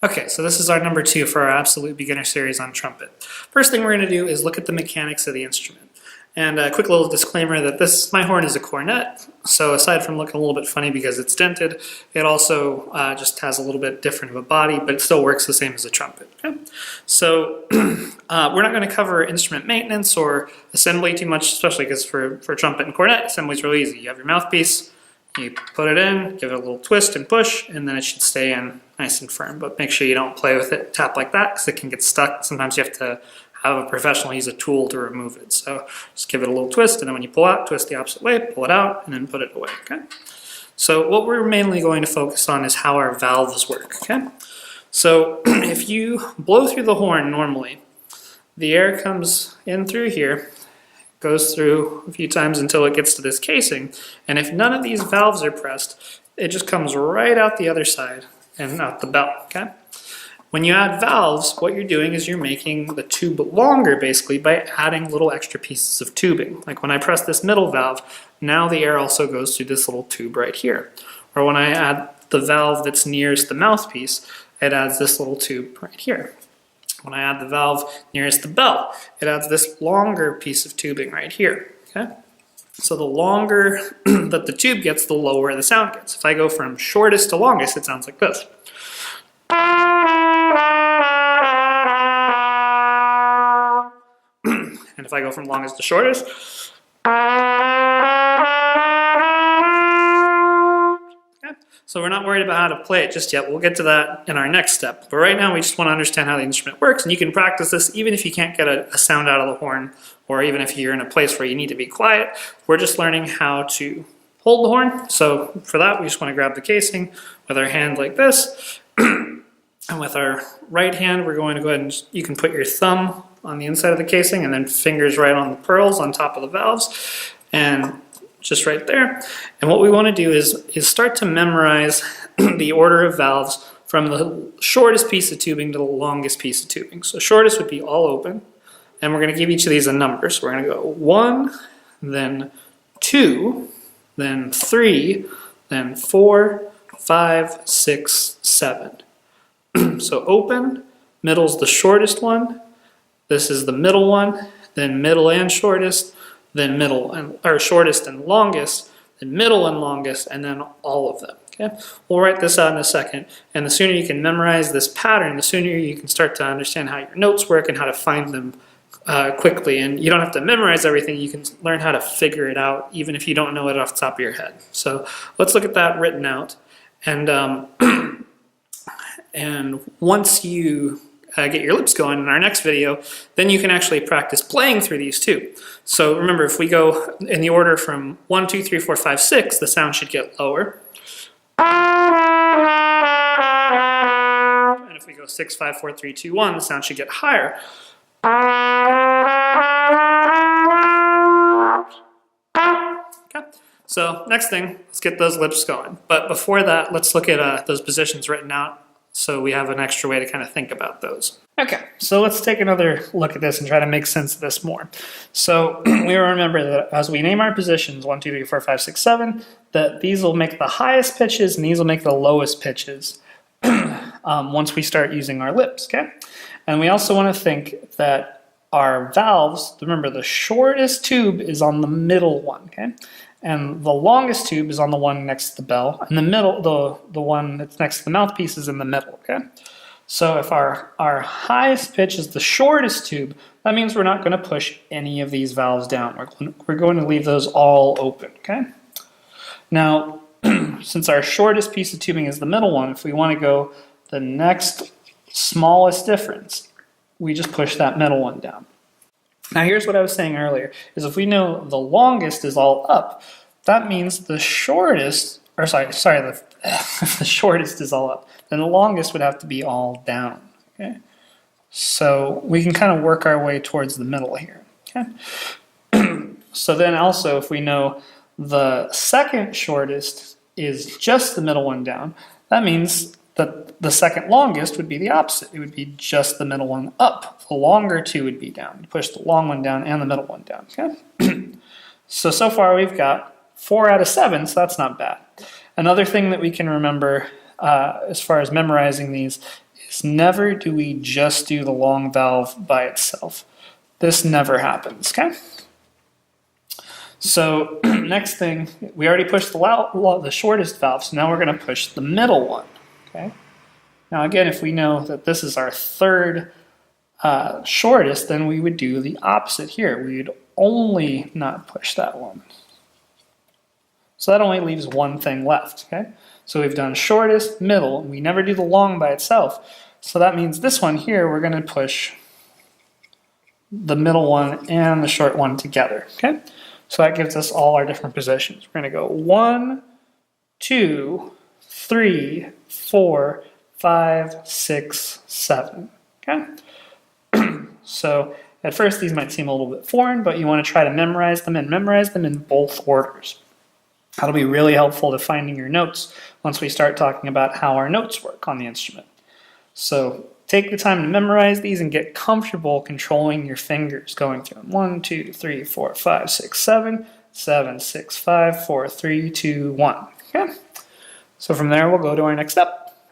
Okay, so this is our number 2 for our absolute beginner series on trumpet. First thing we're going to do is look at the mechanics of the instrument. And a quick little disclaimer that my horn is a cornet, so aside from looking a little bit funny because it's dented, it also just has a little bit different of a body, but it still works the same as a trumpet. Okay? So we're not going to cover instrument maintenance or assembly too much, especially because for trumpet and cornet, assembly is really easy. You have your mouthpiece, you put it in, give it a little twist and push, and then it should stay in nice and firm. But make sure you don't play with it, tap like that, because it can get stuck. Sometimes you have to have a professional use a tool to remove it. So just give it a little twist, and then when you pull out, twist the opposite way, pull it out, and then put it away, okay? So what we're mainly going to focus on is how our valves work, okay? So if you blow through the horn normally, the air comes in through here, goes through a few times until it gets to this casing, and if none of these valves are pressed, it just comes right out the other side and out the bell, okay? When you add valves, what you're doing is you're making the tube longer basically by adding little extra pieces of tubing. Like when I press this middle valve, now the air also goes through this little tube right here. Or when I add the valve that's nearest the mouthpiece, it adds this little tube right here. When I add the valve nearest the bell, it adds this longer piece of tubing right here, okay? So the longer that the tube gets, the lower the sound gets. If I go from shortest to longest, it sounds like this. And if I go from longest to shortest, so we're not worried about how to play it just yet. We'll get to that in our next step. But right now we just want to understand how the instrument works, and you can practice this even if you can't get a sound out of the horn, or even if you're in a place where you need to be quiet. We're just learning how to hold the horn. So for that, we just want to grab the casing with our hand like this. And with our right hand, we're going to go ahead and you can put your thumb on the inside of the casing and then fingers right on the pearls on top of the valves. And just right there. And what we want to do is start to memorize the order of valves from the shortest piece of tubing to the longest piece of tubing. So shortest would be all open, and we're going to give each of these a number. So we're going to go 1, then 2, then 3, then 4, 5, 6, 7. So open, middle's the shortest one, this is the middle one, then middle and shortest, then middle and or shortest and longest, then middle and longest, and then all of them. Okay, we'll write this out in a second. And the sooner you can memorize this pattern, the sooner you can start to understand how your notes work and how to find them quickly. And you don't have to memorize everything. You can learn how to figure it out, even if you don't know it off the top of your head. So let's look at that written out. And and once you get your lips going in our next video, then you can actually practice playing through these too. So remember, if we go in the order from 1, 2, 3, 4, 5, 6, the sound should get lower. And if we go 6, 5, 4, 3, 2, 1, the sound should get higher. Okay. So next thing, let's get those lips going. But before that, let's look at those positions written out, so we have an extra way to kind of think about those. Okay, so let's take another look at this and try to make sense of this more. So we remember that as we name our positions, 1, 2, 3, 4, 5, 6, 7, that these will make the highest pitches and these will make the lowest pitches once we start using our lips, okay? And we also want to think that our valves, remember the shortest tube is on the middle one, okay? And the longest tube is on the one next to the bell, and the middle, the one that's next to the mouthpiece is in the middle, okay? So if our highest pitch is the shortest tube, that means we're not going to push any of these valves down. We're going to leave those all open, okay? Now, since our shortest piece of tubing is the middle one, if we want to go the next smallest difference, we just push that middle one down. Now here's what I was saying earlier, is if we know the longest is all up, that means the shortest, or the the shortest is all up, then the longest would have to be all down, okay? So we can kind of work our way towards the middle here, okay? So then also if we know the second shortest is just the middle one down, that means that the second longest would be the opposite. It would be just the middle one up. The longer two would be down. You push the long one down and the middle one down, okay? So far we've got 4 out of 7, so that's not bad. Another thing that we can remember as far as memorizing these is never do we just do the long valve by itself. This never happens, okay? So next thing, we already pushed the shortest valve, so now we're going to push the middle one, okay? Now again, if we know that this is our third shortest, then we would do the opposite here. We would only not push that one. So that only leaves one thing left, okay? So we've done shortest, middle, and we never do the long by itself. So that means this one here, we're going to push the middle one and the short one together, okay? So that gives us all our different positions. We're going to go 1, 2, 3, 4, 5, 6, 7, okay? So at first these might seem a little bit foreign, but you want to try to memorize them and memorize them in both orders. That'll be really helpful to finding your notes once we start talking about how our notes work on the instrument. So take the time to memorize these and get comfortable controlling your fingers going through them. 1, 2, 3, 4, 5, 6, 7, 7, 6, 5, 4, 3, 2, 1. Okay? So from there we'll go to our next step.